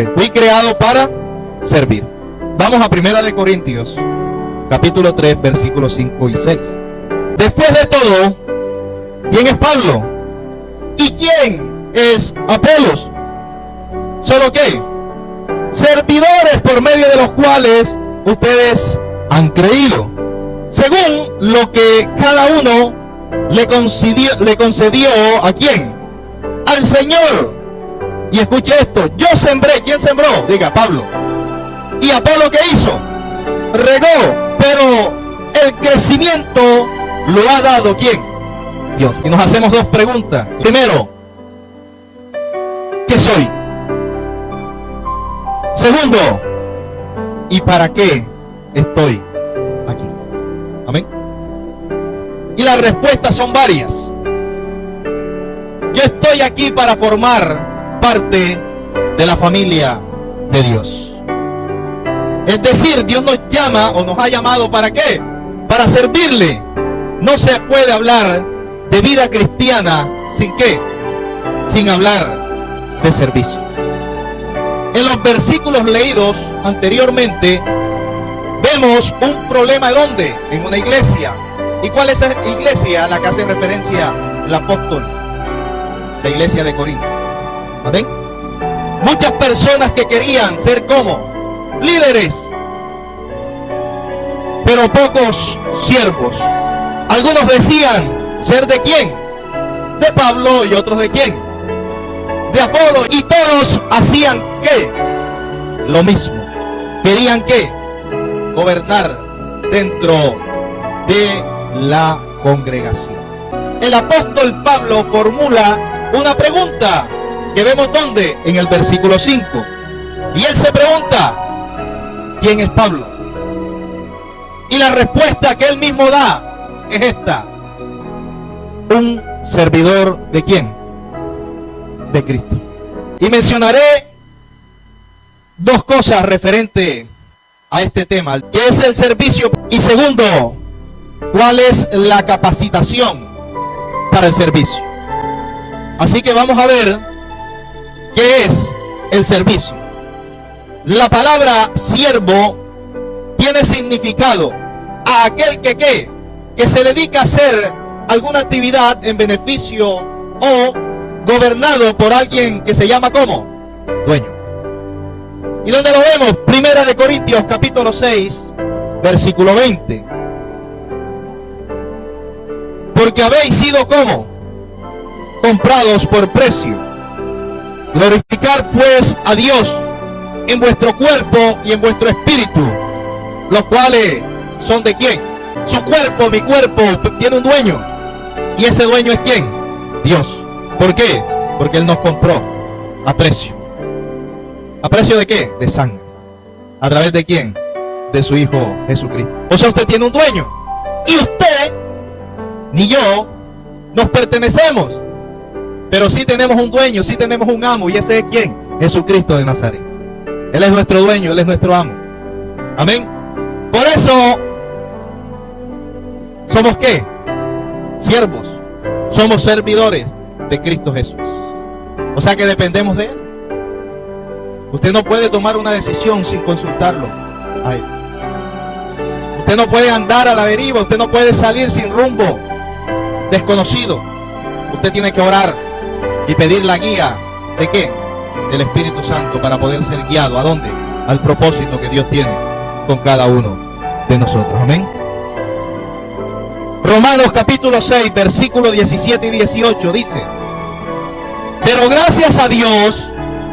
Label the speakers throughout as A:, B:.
A: Fui creado para servir. Vamos a 1 Corintios, capítulo 3, versículos 5 y 6. Después de todo, ¿quién es Pablo? ¿Y quién es Apolos? ¿Solo qué? Servidores por medio de los cuales ustedes han creído, según lo que cada uno le concedió ¿a quién? Al Señor. Y escuche esto: yo sembré. ¿Quién sembró? Diga, Pablo. ¿Y Apolo qué hizo? Regó, pero el crecimiento lo ha dado ¿quién? Dios. Y nos hacemos dos preguntas. Primero, ¿qué soy? Segundo, ¿y para qué estoy aquí? Amén. Y las respuestas son varias. Yo estoy aquí para formar parte de la familia de Dios. Es decir, Dios nos llama o nos ha llamado ¿para qué? Para servirle. No se puede hablar de vida cristiana sin qué, sin hablar de servicio. En los versículos leídos anteriormente vemos un problema. ¿De dónde? En una iglesia. ¿Y cuál es esa iglesia a la que hace referencia el apóstol? La iglesia de Corinto. ¿Amén? Muchas personas que querían ser como líderes, pero pocos siervos. Algunos decían ser de quién, de Pablo, y otros de quién, de Apolo, y todos hacían ¿qué? Lo mismo. Querían ¿qué? Gobernar dentro de la congregación. El apóstol Pablo formula una pregunta que vemos ¿dónde? En el versículo 5. Y él se pregunta: ¿quién es Pablo? Y la respuesta que él mismo da es esta: un servidor ¿de quién? De Cristo. Y mencionaré dos cosas referente a este tema: ¿qué es el servicio? Y segundo, ¿cuál es la capacitación para el servicio? Así que vamos a ver qué es el servicio. La palabra siervo tiene significado a aquel que ¿qué? Que se dedica a hacer alguna actividad en beneficio o gobernado por alguien que se llama ¿cómo? Dueño. ¿Y dónde lo vemos? 1 Corintios capítulo 6, versículo 20. Porque habéis sido ¿cómo? Comprados por precio. Glorificar pues a Dios en vuestro cuerpo y en vuestro espíritu, los cuales son ¿de quién? Su cuerpo, mi cuerpo, tiene un dueño. ¿Y ese dueño es quién? Dios. ¿Por qué? Porque Él nos compró a precio. ¿A precio de qué? De sangre. ¿A través de quién? De su Hijo Jesucristo. O sea, usted tiene un dueño. Y usted, ni yo, nos pertenecemos. Pero sí tenemos un dueño, sí tenemos un amo. ¿Y ese es quién? Jesucristo de Nazaret. Él es nuestro dueño, Él es nuestro amo. Amén. Por eso, ¿somos qué? Siervos. Somos servidores de Cristo Jesús. O sea que dependemos de Él. Usted no puede tomar una decisión sin consultarlo a Él. Usted no puede andar a la deriva. Usted no puede salir sin rumbo, desconocido. Usted tiene que orar y pedir la guía ¿de qué? Del Espíritu Santo, para poder ser guiado. ¿A dónde? Al propósito que Dios tiene con cada uno de nosotros. Amén. Romanos capítulo 6, versículos 17 y 18 dice: pero gracias a Dios,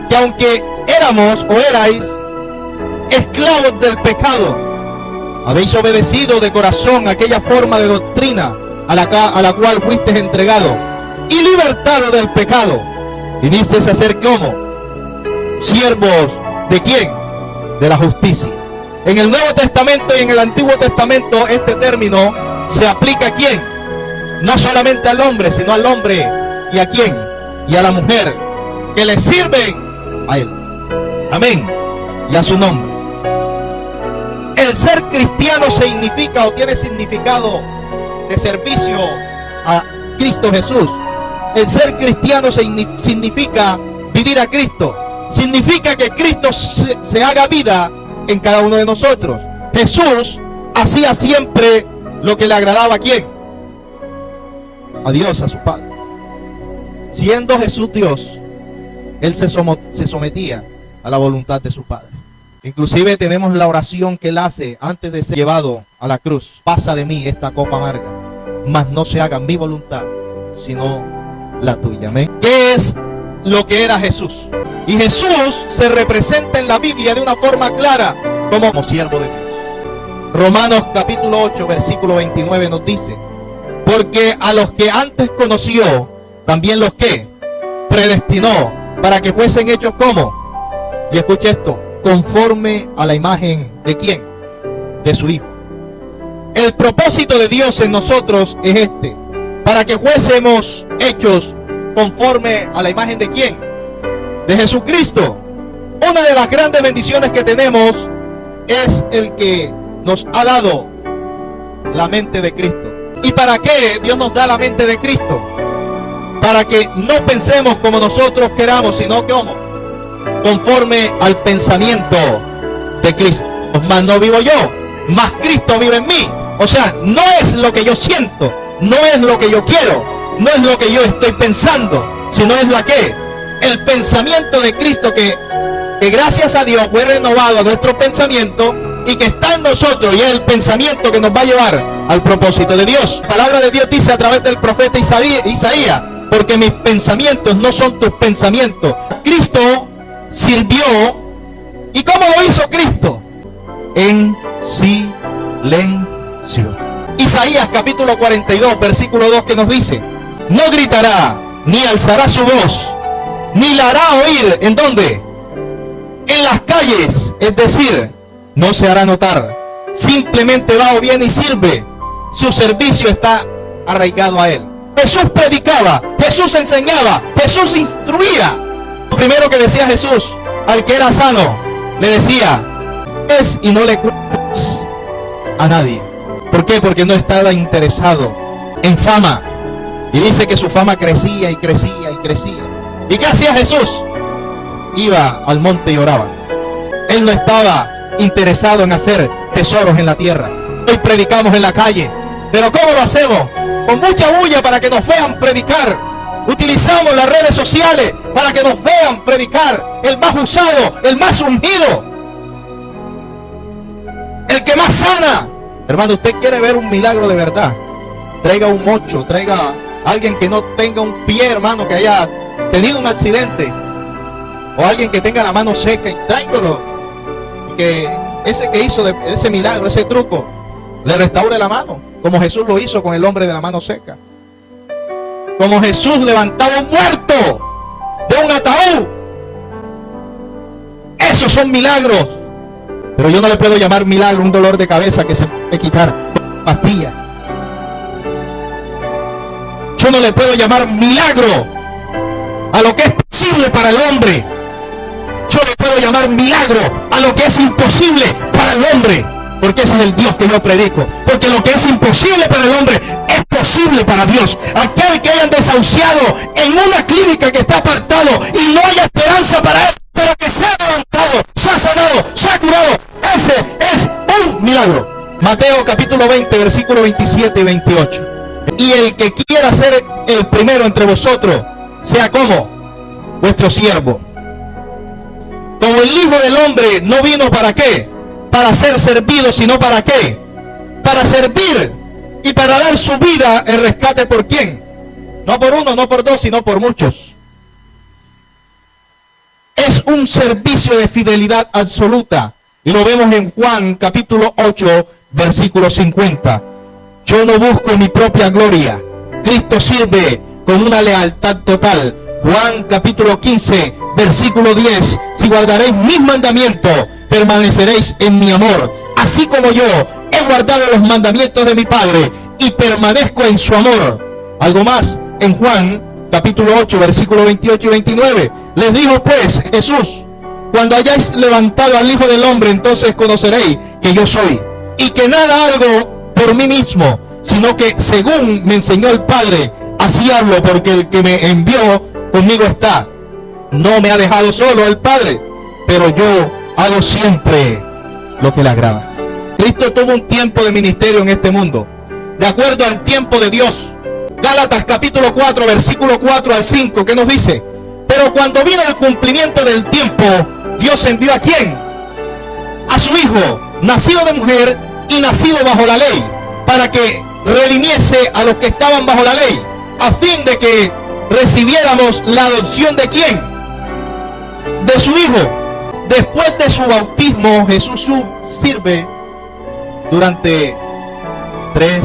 A: que aunque éramos o erais esclavos del pecado, habéis obedecido de corazón aquella forma de doctrina a la cual fuisteis entregado, y libertado del pecado, vinisteis a ser como siervos ¿de quién? De la justicia. En el Nuevo Testamento y en el Antiguo Testamento este término se aplica ¿a quién? No solamente al hombre, sino al hombre y ¿a quién? Y a la mujer, que le sirven a Él. Amén. Y a su nombre. El ser cristiano significa o tiene significado de servicio a Cristo Jesús. El ser cristiano significa vivir a Cristo, significa que Cristo se haga vida en cada uno de nosotros. Jesús hacía siempre lo que le agradaba a ¿quién? A Dios, a su Padre. Siendo Jesús Dios, Él se sometía a la voluntad de su Padre. Inclusive tenemos la oración que Él hace antes de ser llevado a la cruz. Pasa de mí esta copa amarga, mas no se haga mi voluntad, sino la tuya. ¿Amén? ¿Qué es lo que era Jesús? Y Jesús se representa en la Biblia de una forma clara como siervo de Dios. Romanos capítulo 8, versículo 29 nos dice: porque a los que antes conoció, también los que predestinó, para que fuesen hechos como, y escuche esto, conforme a la imagen de ¿quién? De su Hijo. El propósito de Dios en nosotros es este: para que fuésemos hechos conforme a la imagen de ¿quién? De Jesucristo. Una de las grandes bendiciones que tenemos es el que nos ha dado la mente de Cristo. ¿Y para qué Dios nos da la mente de Cristo? Para que no pensemos como nosotros queramos, sino como conforme al pensamiento de Cristo. Mas no vivo yo, mas Cristo vive en mí. O sea, no es lo que yo siento, no es lo que yo quiero, no es lo que yo estoy pensando, sino es la que el pensamiento de Cristo que gracias a Dios fue renovado a nuestro pensamiento y que está en nosotros, y es el pensamiento que nos va a llevar al propósito de Dios. La palabra de Dios dice a través del profeta Isaías: porque mis pensamientos no son tus pensamientos. Cristo sirvió. ¿Y cómo lo hizo Cristo? En silencio. Isaías capítulo 42 versículo 2, que nos dice: no gritará, ni alzará su voz, ni la hará oír. ¿En dónde? En las calles. Es decir, no se hará notar. Simplemente va o viene y sirve. Su servicio está arraigado a Él. Jesús predicaba, Jesús enseñaba, Jesús instruía. Lo primero que decía Jesús al que era sano, le decía: es y no le cuentes a nadie. ¿Por qué? Porque no estaba interesado en fama. Y dice que su fama crecía y crecía y crecía. ¿Y qué hacía Jesús? Iba al monte y oraba. Él no estaba interesado en hacer tesoros en la tierra. Hoy predicamos en la calle, pero ¿cómo lo hacemos? Con mucha bulla para que nos vean predicar. Utilizamos las redes sociales para que nos vean predicar. El más usado, el más ungido, el que más sana. Hermano, usted quiere ver un milagro de verdad, traiga un mocho, traiga a alguien que no tenga un pie, hermano, que haya tenido un accidente, o alguien que tenga la mano seca, y tráigalo, y que ese que hizo ese milagro, ese truco, le restaure la mano, como Jesús lo hizo con el hombre de la mano seca. Como Jesús levantaba un muerto de un ataúd. Esos son milagros. Pero yo no le puedo llamar milagro un dolor de cabeza que se puede quitar con pastillas. Yo no le puedo llamar milagro a lo que es posible para el hombre. Yo le puedo llamar milagro a lo que es imposible para el hombre. Porque ese es el Dios que yo predico. Porque lo que es imposible para el hombre es posible para Dios. Aquel que hayan desahuciado en una clínica que está apartado y no haya esperanza para él, pero que se ha levantado, se ha sanado, se ha curado, ese es un milagro. Mateo capítulo 20, versículos 27 y 28. Y el que quiera ser el primero entre vosotros, sea como vuestro siervo. Como el Hijo del Hombre no vino para qué, para ser servido, sino para qué, para servir y para dar su vida en rescate. ¿Por quién? No por uno, no por dos, sino por muchos. Es un servicio de fidelidad absoluta. Y lo vemos en Juan capítulo 8, versículo 50. Yo no busco mi propia gloria. Cristo sirve con una lealtad total. Juan capítulo 15, versículo 10. Si guardaréis mis mandamientos, permaneceréis en mi amor, así como yo he guardado los mandamientos de mi Padre y permanezco en su amor. Algo más, en Juan capítulo 8, versículo 28 y 29. Les dijo pues Jesús: cuando hayáis levantado al Hijo del Hombre, entonces conoceréis que yo soy, y que nada hago por mí mismo, sino que según me enseñó el Padre, así hablo, porque el que me envió conmigo está. No me ha dejado solo el Padre, pero yo hago siempre lo que le agrada. Cristo tuvo un tiempo de ministerio en este mundo, de acuerdo al tiempo de Dios. Gálatas capítulo 4, versículo 4 al 5, ¿qué nos dice? Pero cuando vino el cumplimiento del tiempo, Dios envió ¿a quién? A su Hijo, nacido de mujer y nacido bajo la ley, para que redimiese a los que estaban bajo la ley, a fin de que recibiéramos la adopción ¿de quién? De su Hijo. Después de su bautismo, Jesús sirve durante 3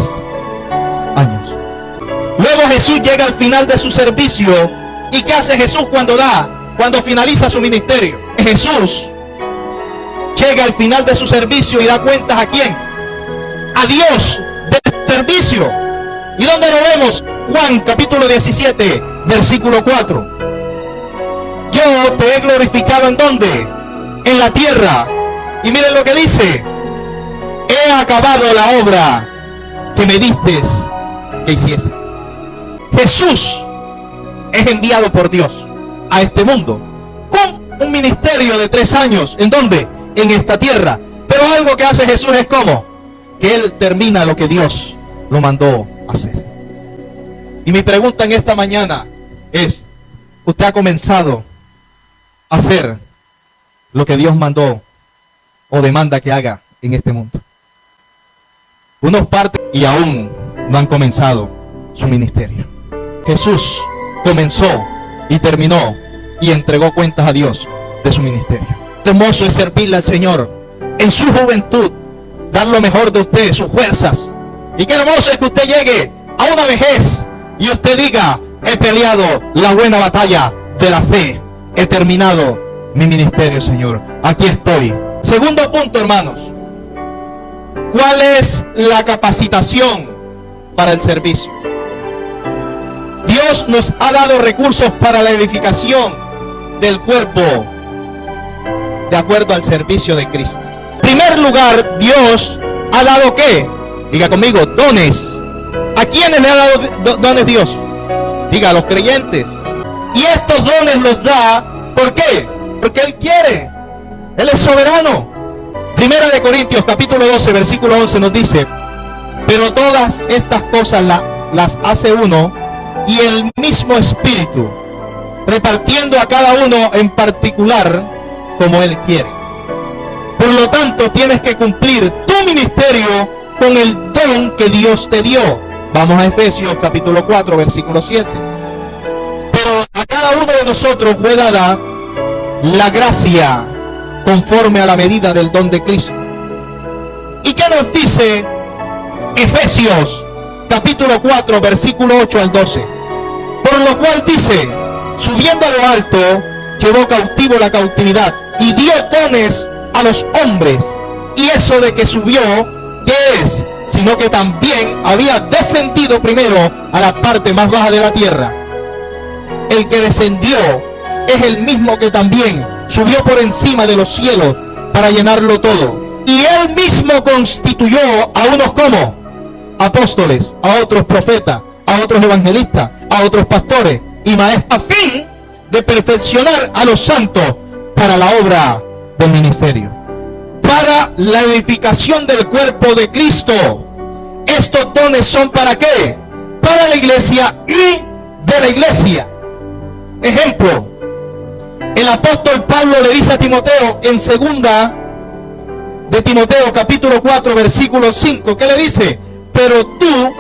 A: años. Luego Jesús llega al final de su servicio. ¿Y qué hace Jesús cuando finaliza su ministerio? Jesús llega al final de su servicio y da cuentas ¿a quién? A Dios del servicio. ¿Y dónde lo vemos? Juan capítulo 17, versículo 4. Yo te he glorificado ¿en dónde? En la tierra. Y miren lo que dice: he acabado la obra que me diste que hiciese. Jesús es enviado por Dios a este mundo con un ministerio de 3 años. ¿En dónde? En esta tierra. Pero algo que hace Jesús es como que Él termina lo que Dios lo mandó a hacer. Y mi pregunta en esta mañana es: ¿usted ha comenzado a hacer lo que Dios mandó o demanda que haga en este mundo? Unos parten y aún no han comenzado su ministerio. Jesús comenzó y terminó y entregó cuentas a Dios de su ministerio. Qué hermoso es servirle al Señor en su juventud, dar lo mejor de usted, sus fuerzas. Y qué hermoso es que usted llegue a una vejez y usted diga: he peleado la buena batalla de la fe, he terminado mi ministerio, Señor, aquí estoy. Segundo punto, hermanos, ¿cuál es la capacitación para el servicio? Dios nos ha dado recursos para la edificación del cuerpo de acuerdo al servicio de Cristo. En primer lugar, Dios ha dado ¿qué? Diga conmigo, dones. ¿A quiénes le ha dado dones Dios? Diga, a los creyentes. Y estos dones los da, ¿por qué? Porque Él quiere. Él es soberano. Primera de Corintios capítulo 12, versículo 11 nos dice: pero todas estas cosas las hace uno y el mismo Espíritu, repartiendo a cada uno en particular como Él quiere. Por lo tanto, tienes que cumplir tu ministerio con el don que Dios te dio. Vamos a Efesios capítulo 4, versículo 7. Pero a cada uno de nosotros fue dada la gracia conforme a la medida del don de Cristo. ¿Y qué nos dice Efesios capítulo 4, versículo 8 al 12? Por lo cual dice: subiendo a lo alto, llevó cautivo la cautividad y dio dones a los hombres. Y eso de que subió, ¿qué es? Sino que también había descendido primero a la parte más baja de la tierra. El que descendió es el mismo que también subió por encima de los cielos para llenarlo todo. Y Él mismo constituyó a unos como apóstoles, a otros profetas, a otros evangelistas, a otros pastores y maestros, a fin de perfeccionar a los santos para la obra del ministerio, para la edificación del cuerpo de Cristo. Estos dones son ¿para qué? Para la iglesia y de la iglesia. Ejemplo, el apóstol Pablo le dice a Timoteo en segunda de Timoteo capítulo 4 versículo 5, ¿qué le dice? Pero tú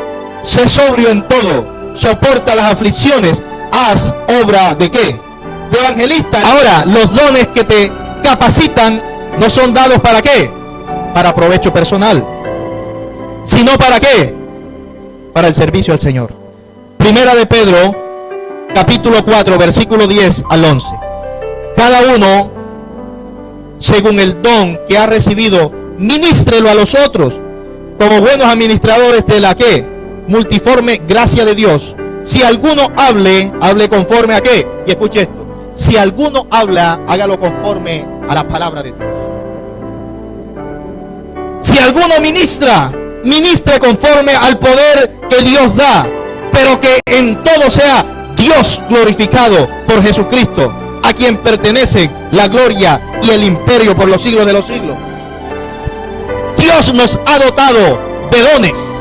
A: sé sobrio en todo, soporta las aflicciones, haz obra ¿de qué? De evangelista. Ahora, los dones que te capacitan no son dados ¿para qué? Para provecho personal, sino ¿para qué? Para el servicio al Señor. Primera de Pedro capítulo 4 versículo 10 al 11. Cada uno según el don que ha recibido, ministrelo a los otros como buenos administradores de la ¿qué? Multiforme gracia de Dios. Si alguno hable conforme a ¿qué? Y escuche esto: si alguno habla, hágalo conforme a la palabra de Dios. Si alguno ministra, ministre conforme al poder que Dios da, pero que en todo sea Dios glorificado por Jesucristo, a quien pertenece la gloria y el imperio por los siglos de los siglos. Dios nos ha dotado de dones.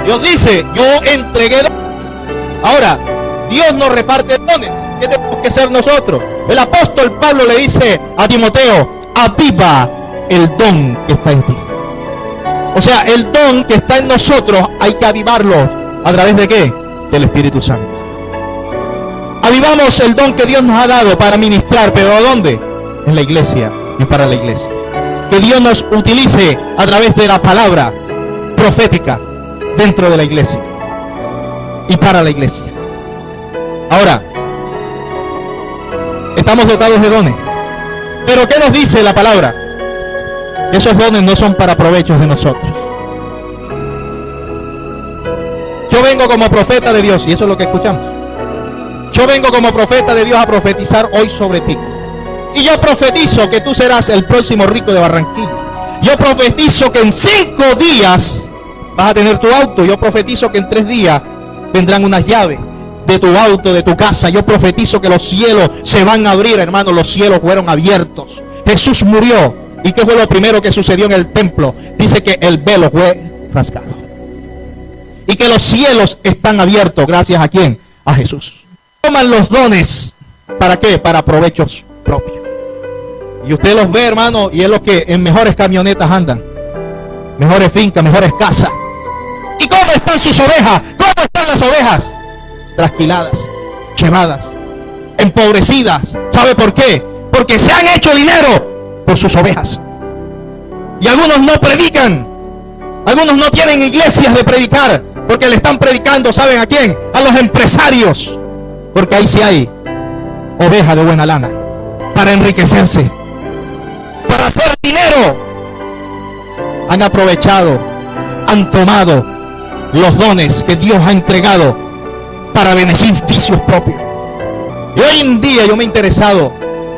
A: Dios dice, yo entregué dones. Ahora, Dios nos reparte dones. ¿Qué tenemos que hacer nosotros? El apóstol Pablo le dice a Timoteo, aviva el don que está en ti. O sea, el don que está en nosotros hay que avivarlo. ¿A través de qué? Del Espíritu Santo. Avivamos el don que Dios nos ha dado para ministrar, pero ¿a dónde? En la iglesia y para la iglesia. Que Dios nos utilice a través de la palabra profética dentro de la iglesia y para la iglesia. Ahora, estamos dotados de dones. Pero ¿qué nos dice la palabra? Esos dones no son para provechos de nosotros. Yo vengo como profeta de Dios, y eso es lo que escuchamos. Yo vengo como profeta de Dios a profetizar hoy sobre ti. Y yo profetizo que tú serás el próximo rico de Barranquilla. Yo profetizo que en 5 días vas a tener tu auto. Yo profetizo que en 3 días tendrán unas llaves de tu auto, de tu casa. Yo profetizo que los cielos se van a abrir, hermano. Los cielos fueron abiertos. Jesús murió. ¿Y qué fue lo primero que sucedió en el templo? Dice que el velo fue rasgado. Y que los cielos están abiertos. ¿Gracias a quién? A Jesús. Toman los dones. ¿Para qué? Para provechos propios. Y usted los ve, hermano, y es lo que en mejores camionetas andan. Mejores fincas, mejores casas. ¿Y cómo están sus ovejas? ¿Cómo están las ovejas? Trasquiladas, llevadas, empobrecidas. ¿Sabe por qué? Porque se han hecho dinero por sus ovejas. Y algunos no predican. Algunos no tienen iglesias de predicar, porque le están predicando, ¿saben a quién? A los empresarios. Porque ahí sí hay ovejas de buena lana, para enriquecerse, para hacer dinero. Han aprovechado, han tomado los dones que Dios ha entregado para beneficios propios. Y hoy en día yo me he interesado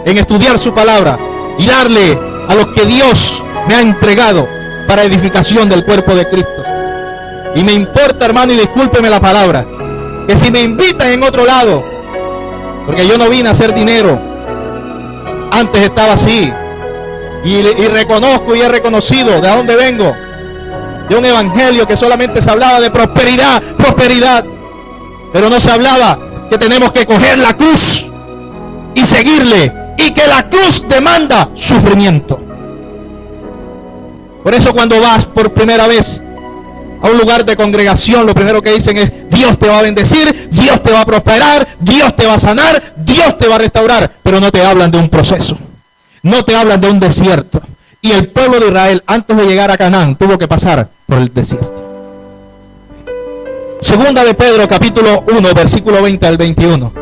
A: en estudiar su palabra y darle a los que Dios me ha entregado para edificación del cuerpo de Cristo. Y me importa, hermano, y discúlpeme la palabra, que si me invitan en otro lado, porque yo no vine a hacer dinero, antes estaba así, y reconozco y he reconocido de dónde vengo, de un evangelio que solamente se hablaba de prosperidad, prosperidad, pero no se hablaba que tenemos que coger la cruz y seguirle, y que la cruz demanda sufrimiento. Por eso cuando vas por primera vez a un lugar de congregación, lo primero que dicen es: Dios te va a bendecir, Dios te va a prosperar, Dios te va a sanar, Dios te va a restaurar. Pero no te hablan de un proceso, no te hablan de un desierto. Y el pueblo de Israel, antes de llegar a Canaán, tuvo que pasar por el desierto. Segunda de Pedro, capítulo 1, versículo 20 al 21.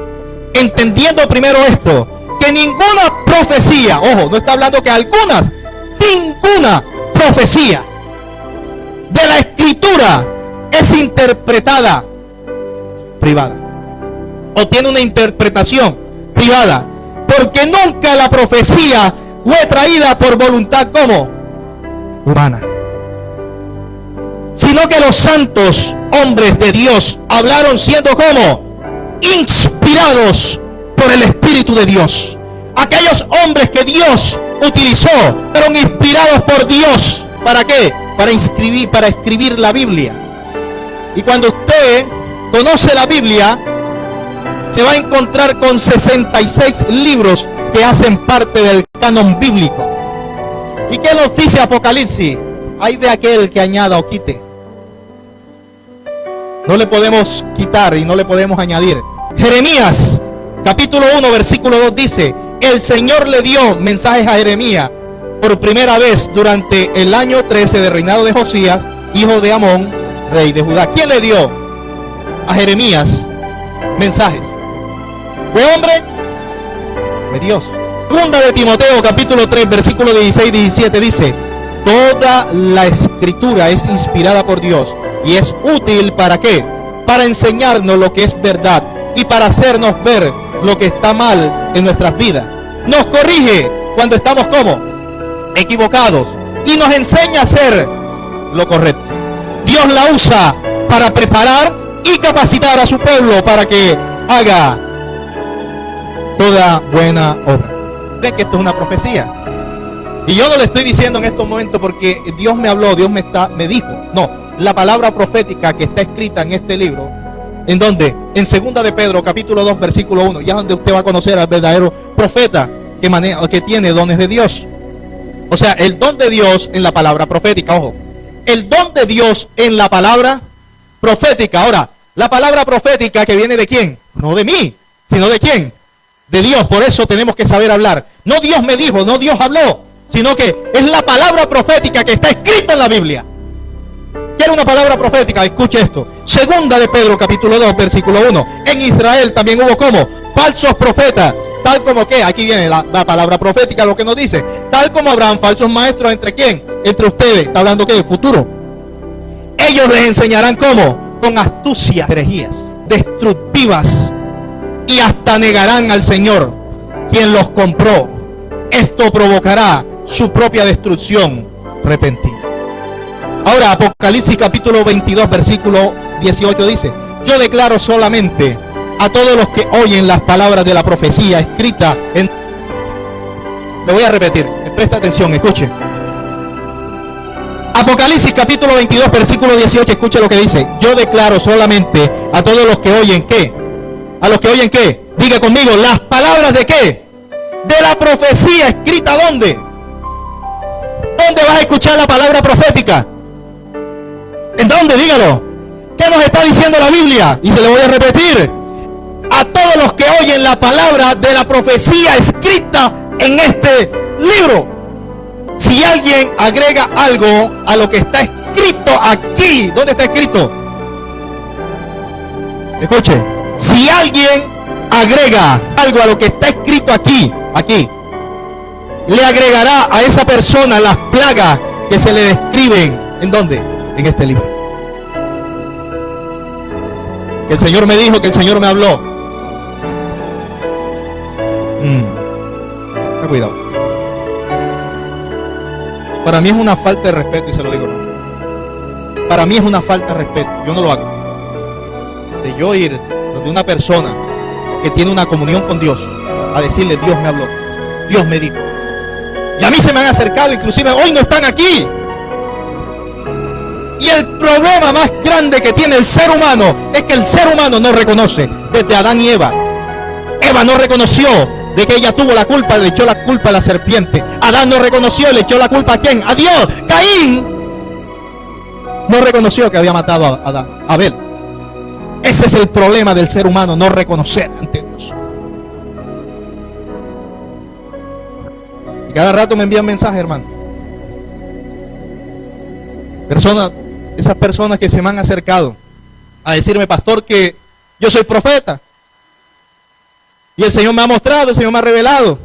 A: Entendiendo primero esto, que ninguna profecía, ojo, no está hablando que algunas, ninguna profecía de la escritura es interpretada privada, o tiene una interpretación privada, porque nunca la profecía fue traída por voluntad como humana, sino que los santos hombres de Dios hablaron siendo como inspirados por el Espíritu de Dios. Aquellos hombres que Dios utilizó fueron inspirados por Dios. ¿Para qué? Para escribir la Biblia. Y cuando usted conoce la Biblia, se va a encontrar con 66 libros que hacen parte del canon bíblico. ¿Y qué nos dice Apocalipsis? Hay de aquel que añada o quite. No le podemos quitar y no le podemos añadir. Jeremías, capítulo 1, versículo 2 dice: el Señor le dio mensajes a Jeremías por primera vez durante el año 13 de reinado de Josías, hijo de Amón, rey de Judá. ¿Quién le dio a Jeremías mensajes? ¿Fue hombre? Fue Dios. Segunda de Timoteo, capítulo 3, versículo 16 y 17 dice: toda la escritura es inspirada por Dios y es útil ¿para qué? Para enseñarnos lo que es verdad y para hacernos ver lo que está mal en nuestras vidas. Nos corrige cuando estamos como equivocados y nos enseña a hacer lo correcto. Dios la usa para preparar y capacitar a su pueblo para que haga toda buena obra. ¿Creen que esto es una profecía? Y yo no le estoy diciendo en estos momentos porque Dios me habló, Dios me dijo. No, la palabra profética que está escrita en este libro, ¿en dónde? En 2 de Pedro, capítulo 2, versículo 1. Ya donde usted va a conocer al verdadero profeta que tiene dones de Dios. O sea, el don de Dios en la palabra profética, ojo. El don de Dios en la palabra profética. Ahora, la palabra profética que viene de quién? No de mí, sino de quién? De Dios. Por eso tenemos que saber hablar. No Dios me dijo, no Dios habló, sino que es la palabra profética que está escrita en la Biblia. ¿Quiere una palabra profética? Escuche esto. 2 de Pedro, capítulo 2, versículo 1. En Israel también hubo como falsos profetas, tal como que, aquí viene la palabra profética, lo que nos dice, tal como habrán falsos maestros entre quién, entre ustedes. Está hablando que de futuro. Ellos les enseñarán cómo, con astucia, herejías destructivas, y hasta negarán al Señor, quien los compró. Esto provocará su propia destrucción repentina. Ahora, Apocalipsis capítulo 22, versículo 18 dice: yo declaro solamente a todos los que oyen las palabras de la profecía escrita en... Le voy a repetir, presta atención, escuche. Apocalipsis capítulo 22, versículo 18, escuche lo que dice: yo declaro solamente a todos los que oyen, ¿qué? A los que oyen, ¿qué? Diga conmigo, las palabras de ¿qué? De la profecía escrita, ¿dónde? ¿Dónde vas a escuchar la palabra profética? ¿En dónde? Dígalo. ¿Qué nos está diciendo la Biblia? Y se lo voy a repetir: a todos los que oyen la palabra de la profecía escrita en este libro. Si alguien agrega algo a lo que está escrito aquí, ¿dónde está escrito? Escuche, si alguien agrega algo a lo que está escrito aquí, le agregará a esa persona las plagas que se le describen, ¿en dónde? En este libro. Que el Señor me dijo, que el Señor me habló. Ten cuidado. Para mí es una falta de respeto, y se lo digo, hermano. Para mí es una falta de respeto. Yo no lo hago. De yo ir donde una persona que tiene una comunión con Dios a decirle: Dios me habló, Dios me dijo. Y a mí se me han acercado, inclusive hoy no están aquí. Y el problema más grande que tiene el ser humano es que el ser humano no reconoce. Desde Adán y Eva. Eva no reconoció de que ella tuvo la culpa, le echó la culpa a la serpiente. Adán no reconoció, le echó la culpa ¿a quién? A Dios. Caín no reconoció que había matado a Abel. Ese es el problema del ser humano, no reconocer ante Dios. Y cada rato me envían mensajes, hermano. Esas personas que se me han acercado a decirme: pastor, que yo soy profeta. Y el Señor me ha mostrado, el Señor me ha revelado.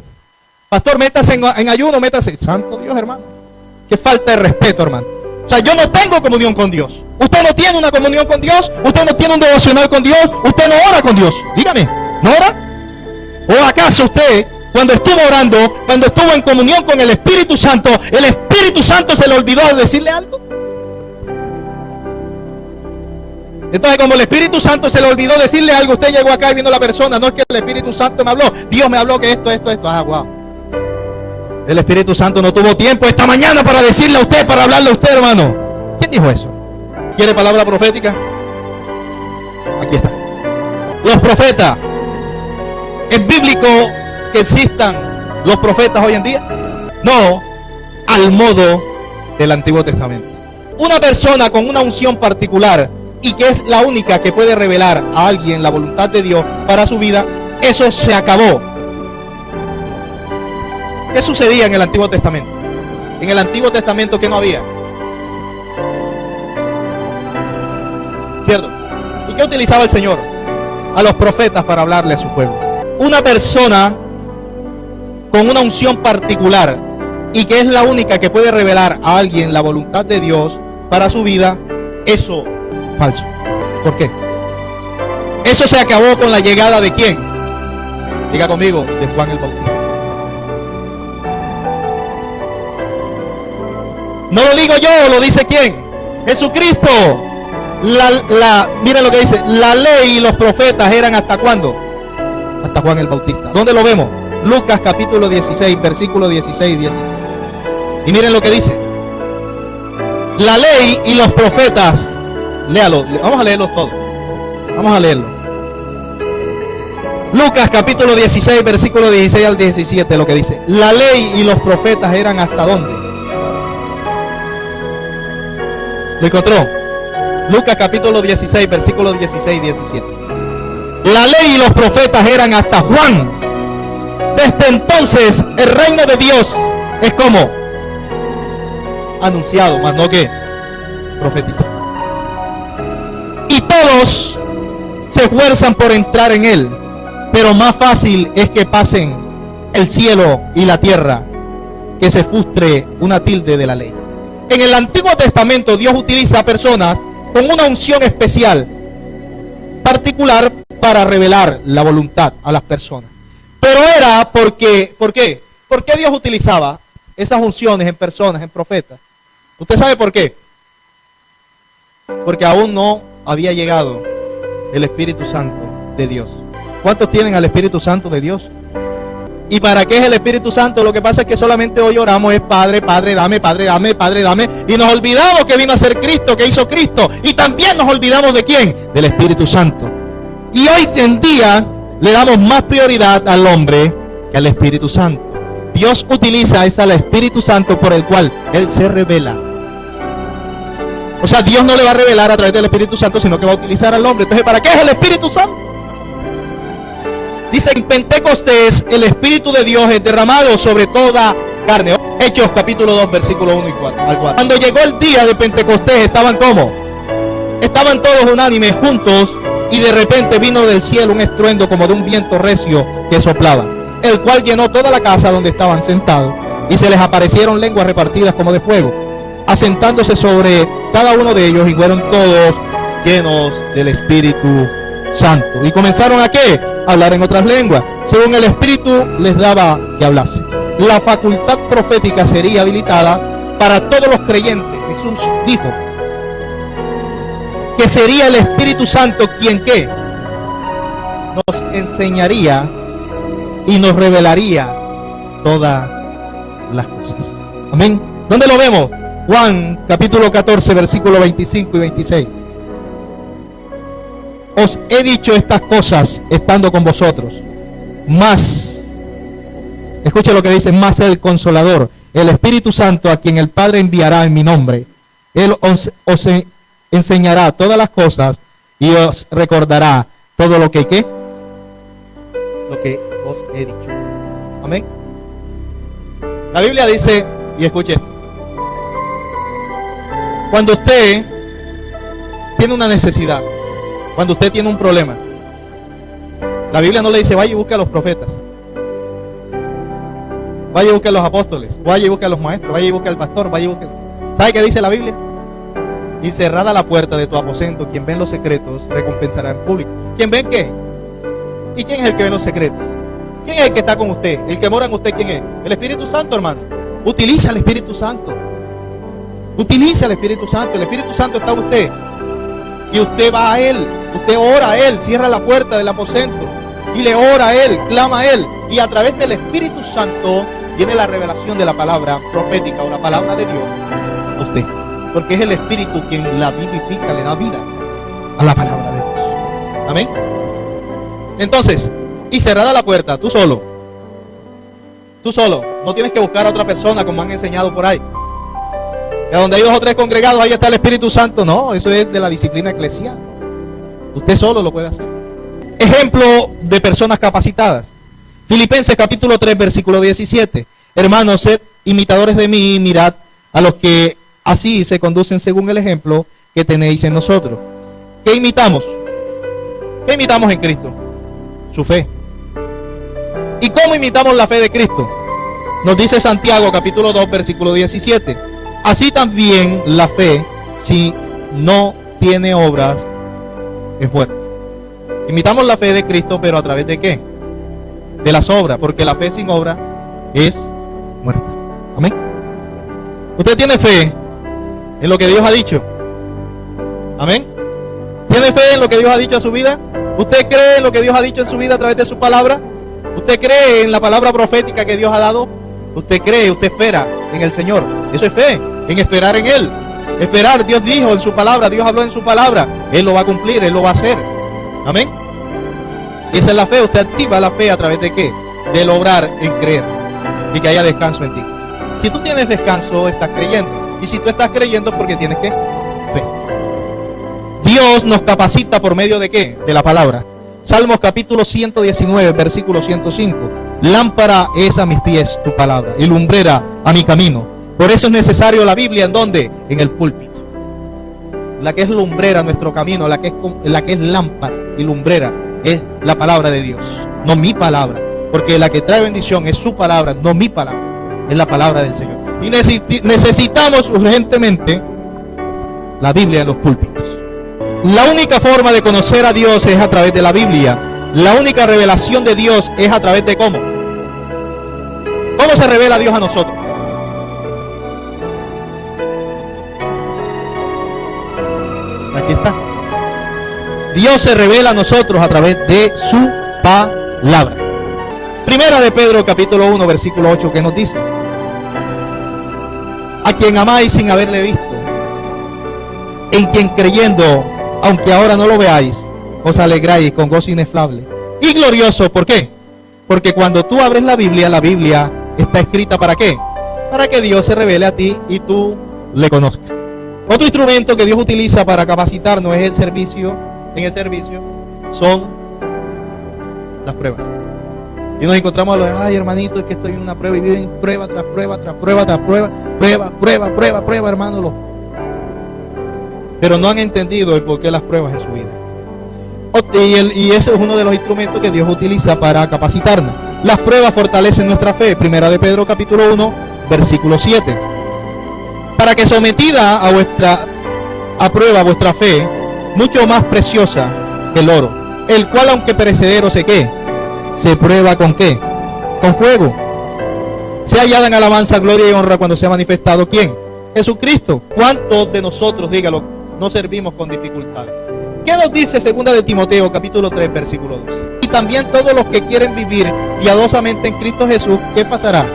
A: Pastor, métase en ayuno, métase. Santo Dios, hermano. Qué falta de respeto, hermano. O sea, yo no tengo comunión con Dios. Usted no tiene una comunión con Dios. Usted no tiene un devocional con Dios. Usted no ora con Dios. Dígame, ¿no ora? ¿O acaso usted, cuando estuvo orando, cuando estuvo en comunión con el Espíritu Santo, el Espíritu Santo se le olvidó de decirle algo? Entonces, como el Espíritu Santo se le olvidó decirle algo, usted llegó acá y vino la persona: no es que el Espíritu Santo me habló, Dios me habló que esto. Ah, wow. El Espíritu Santo no tuvo tiempo esta mañana para decirle a usted, para hablarle a usted, hermano. ¿Quién dijo eso? ¿Quiere palabra profética? Aquí está. Los profetas. ¿Es bíblico que existan los profetas hoy en día? No, al modo del Antiguo Testamento. Una persona con una unción particular y que es la única que puede revelar a alguien la voluntad de Dios para su vida, eso se acabó. ¿Qué sucedía en el Antiguo Testamento? En el Antiguo Testamento, ¿qué no había? ¿Cierto? ¿Y qué utilizaba el Señor? A los profetas para hablarle a su pueblo. Una persona con una unción particular y que es la única que puede revelar a alguien la voluntad de Dios para su vida, eso falso. ¿Por qué? Eso se acabó con la llegada de ¿quién? Diga conmigo, de Juan el Bautista. No lo digo yo, lo dice ¿quién? Jesucristo. Mira lo que dice: la ley y los profetas eran ¿hasta cuándo? hasta Juan el Bautista. ¿Dónde lo vemos? Lucas capítulo 16, versículo 16 y 17. Y miren lo que dice. La ley y los profetas, léalo, vamos a leerlos todos. Vamos a leerlo. Lucas capítulo 16, versículo 16 al 17, lo que dice. La ley y los profetas eran hasta dónde. ¿Lo encontró? Lucas capítulo 16, versículo 16 y 17. La ley y los profetas eran hasta Juan. Desde entonces el reino de Dios es como anunciado, más no que profetizado. Y todos se esfuerzan por entrar en él, pero más fácil es que pasen el cielo y la tierra que se frustre una tilde de la ley. En el Antiguo Testamento Dios utiliza a personas con una unción especial, particular, para revelar la voluntad a las personas. Pero era porque, ¿por qué? ¿Por qué Dios utilizaba esas unciones en personas, en profetas? ¿Usted sabe por qué? Porque aún no había llegado el Espíritu Santo de Dios. ¿Cuántos tienen al Espíritu Santo de Dios? ¿Y para qué es el Espíritu Santo? Lo que pasa es que solamente hoy oramos es Padre, Padre, dame, Padre, dame, Padre, dame. Y nos olvidamos que vino a ser Cristo, que hizo Cristo. Y también nos olvidamos de ¿quién? Del Espíritu Santo. Y hoy en día le damos más prioridad al hombre que al Espíritu Santo. Dios utiliza al Espíritu Santo por el cual Él se revela. O sea, Dios no le va a revelar a través del Espíritu Santo, sino que va a utilizar al hombre. Entonces, ¿para qué es el Espíritu Santo? Dice en Pentecostés, el Espíritu de Dios es derramado sobre toda carne. Hechos capítulo 2, versículo 1 y 4, al 4. Cuando llegó el día de Pentecostés, estaban ¿cómo? Estaban todos unánimes juntos, y de repente vino del cielo un estruendo como de un viento recio que soplaba, el cual llenó toda la casa donde estaban sentados, y se les aparecieron lenguas repartidas como de fuego, asentándose sobre cada uno de ellos, y fueron todos llenos del Espíritu Santo. ¿Y comenzaron a qué? A hablar en otras lenguas, según el Espíritu les daba que hablasen. La facultad profética sería habilitada para todos los creyentes. Jesús dijo que sería el Espíritu Santo quien ¿qué? Nos enseñaría y nos revelaría todas las cosas. Amén. ¿Dónde lo vemos? Juan capítulo 14, versículo 25 y 26. Os he dicho estas cosas estando con vosotros, mas, escuche lo que dice, más el Consolador, el Espíritu Santo, a quien el Padre enviará en mi nombre, Él os enseñará todas las cosas y os recordará todo lo que, ¿qué? Lo que os he dicho. Amén. La Biblia dice, y escuche esto, cuando usted tiene una necesidad, cuando usted tiene un problema, la Biblia no le dice vaya y busque a los profetas, vaya y busque a los apóstoles, vaya y busque a los maestros, vaya y busque al pastor, vaya y busque. ¿Sabe qué dice la Biblia? Y cerrada la puerta de tu aposento, quien ve en los secretos recompensará en público. ¿Quién ve qué? ¿Y quién es el que ve en los secretos? ¿Quién es el que está con usted? El que mora en usted, ¿quién es? El Espíritu Santo, hermano. Utiliza el Espíritu Santo. Utiliza el Espíritu Santo. El Espíritu Santo está en usted. Y usted va a Él. Usted ora a Él. Cierra la puerta del aposento. Y le ora a Él. Clama a Él. Y a través del Espíritu Santo viene la revelación de la palabra profética o la palabra de Dios a usted. Porque es el Espíritu quien la vivifica, le da vida a la palabra de Dios. Amén. Entonces, y cerrada la puerta, tú solo, no tienes que buscar a otra persona como han enseñado por ahí. Que donde hay 2 o 3 congregados, ahí está el Espíritu Santo. No, eso es de la disciplina eclesial. Usted solo lo puede hacer. Ejemplo de personas capacitadas. Filipenses capítulo 3, versículo 17. Hermanos, sed imitadores de mí y mirad a los que así se conducen según el ejemplo que tenéis en nosotros. ¿Qué imitamos? ¿Qué imitamos en Cristo? Su fe. ¿Y cómo imitamos la fe de Cristo? Nos dice Santiago capítulo 2, versículo 17. Así también la fe, si no tiene obras, es muerta. Imitamos la fe de Cristo, pero ¿a través de qué? De las obras, porque la fe sin obra es muerta. Amén. Usted tiene fe en lo que Dios ha dicho. Amén. ¿Tiene fe en lo que Dios ha dicho a su vida? ¿Usted cree en lo que Dios ha dicho en su vida a través de su palabra? ¿Usted cree en la palabra profética que Dios ha dado? ¿Usted cree, usted espera en el Señor? Eso es fe, en esperar en Él. Esperar, Dios dijo en su palabra, Dios habló en su palabra, Él lo va a cumplir, Él lo va a hacer. Amén. Y esa es la fe. Usted activa la fe a través de ¿qué? Del obrar en creer y que haya descanso en ti. Si tú tienes descanso, estás creyendo. Y si tú estás creyendo, es porque tienes ¿qué? Fe. Dios nos capacita por medio de ¿qué? De la palabra. Salmos capítulo 119, versículo 105. Lámpara es a mis pies tu palabra y lumbrera a mi camino. Por eso es necesario la Biblia. ¿En dónde? En el púlpito. La que es lumbrera a nuestro camino, la que es lámpara y lumbrera, es la palabra de Dios, no mi palabra. Porque la que trae bendición es su palabra, no mi palabra. Es la palabra del Señor. Y necesitamos urgentemente la Biblia en los púlpitos. La única forma de conocer a Dios es a través de la Biblia. La única revelación de Dios es a través de ¿cómo? ¿Cómo se revela Dios a nosotros? Aquí está. Dios se revela a nosotros a través de su palabra. Primera de Pedro capítulo 1 versículo 8, que nos dice: a quien amáis sin haberle visto, en quien creyendo, aunque ahora no lo veáis, os alegráis con gozo inefable y glorioso. ¿Por qué? Porque cuando tú abres la Biblia está escrita ¿para qué? Para que Dios se revele a ti y tú le conozcas. Otro instrumento que Dios utiliza para capacitarnos es el servicio. En el servicio son las pruebas. Y nos encontramos a los, ay hermanito, es que estoy en una prueba, y viven prueba tras prueba, tras prueba, tras prueba, prueba, hermano. Pero no han entendido el porqué de las pruebas en su vida. Y ese es uno de los instrumentos que Dios utiliza para capacitarnos. Las pruebas fortalecen nuestra fe. Primera de Pedro capítulo 1, versículo 7. Para que sometida a prueba vuestra fe, mucho más preciosa que el oro, el cual aunque perecedero se prueba con ¿qué? Con fuego, sea hallada en alabanza, gloria y honra cuando sea manifestado ¿quién? Jesucristo. ¿Cuántos de nosotros, dígalo, no servimos con dificultades? ¿Qué nos dice segunda de Timoteo capítulo 3 versículo 2? Y también todos los que quieren vivir piadosamente en Cristo Jesús, ¿qué pasará?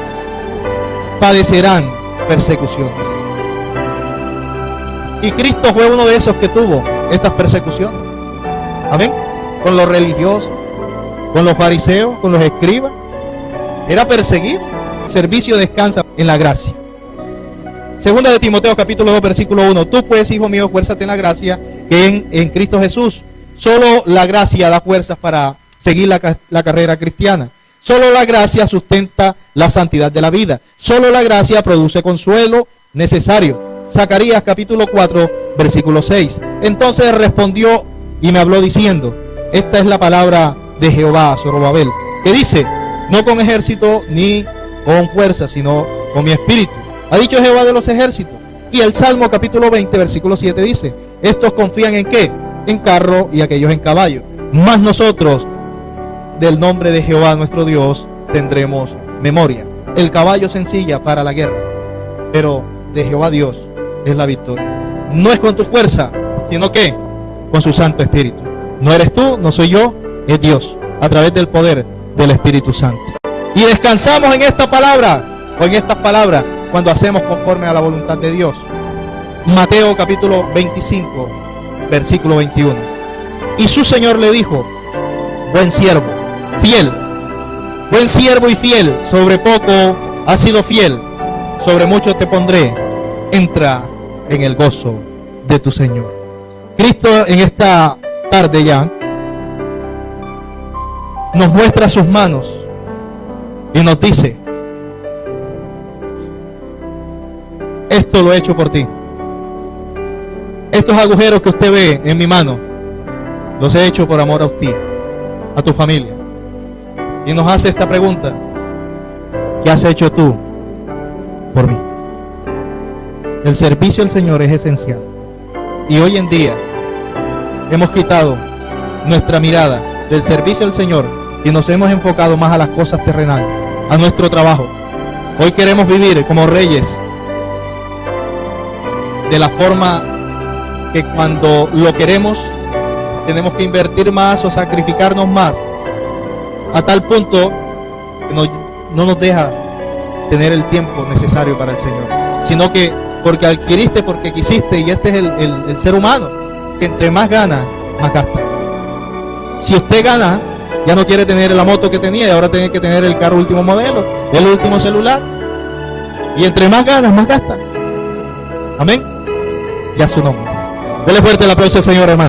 A: Padecerán persecuciones. Y Cristo fue uno de esos que tuvo estas persecuciones. Amén. Con los religiosos, con los fariseos, con los escribas. Era perseguido. El servicio descansa en la gracia. Segunda de Timoteo capítulo 2 versículo 1. Tú pues, hijo mío, fuérzate en la gracia que en Cristo Jesús. Solo la gracia da fuerzas para seguir la carrera cristiana. Solo la gracia sustenta la santidad de la vida. Solo la gracia produce consuelo necesario. Zacarías capítulo 4 versículo 6. Entonces respondió y me habló diciendo: esta es la palabra de Jehová a Zorobabel, que dice: no con ejército ni con fuerza, sino con mi espíritu, ha dicho Jehová de los ejércitos. Y el Salmo capítulo 20 versículo 7 dice: estos confían en ¿qué? En carro y aquellos en caballo, mas nosotros del nombre de Jehová nuestro Dios tendremos memoria. El caballo se ensilla para la guerra, pero de Jehová Dios es la victoria. No es con tu fuerza, sino que con su Santo Espíritu. No eres tú, no soy yo, es Dios, a través del poder del Espíritu Santo. Y descansamos en esta palabra, o en estas palabras, cuando hacemos conforme a la voluntad de Dios. Mateo capítulo 25, versículo 21. Y su Señor le dijo: buen siervo, fiel, buen siervo y fiel, sobre poco has sido fiel, sobre mucho te pondré, entra en el gozo de tu Señor. Cristo en esta tarde ya nos muestra sus manos y nos dice: esto lo he hecho por ti. Estos agujeros que usted ve en mi mano los he hecho por amor a ti, a tu familia. Y nos hace esta pregunta: ¿qué has hecho tú por mí? El servicio al Señor es esencial. Y hoy en día hemos quitado nuestra mirada del servicio al Señor y nos hemos enfocado más a las cosas terrenales, a nuestro trabajo. Hoy queremos vivir como reyes, de la forma que cuando lo queremos, tenemos que invertir más o sacrificarnos más, a tal punto que no nos deja tener el tiempo necesario para el Señor, sino que porque adquiriste, porque quisiste, y este es el ser humano, que entre más gana, más gasta. Si usted gana, ya no quiere tener la moto que tenía y ahora tiene que tener el carro último modelo, el último celular, y entre más ganas, más gasta. Amén. Y a su nombre. Dele fuerte el aplauso al Señor, hermano.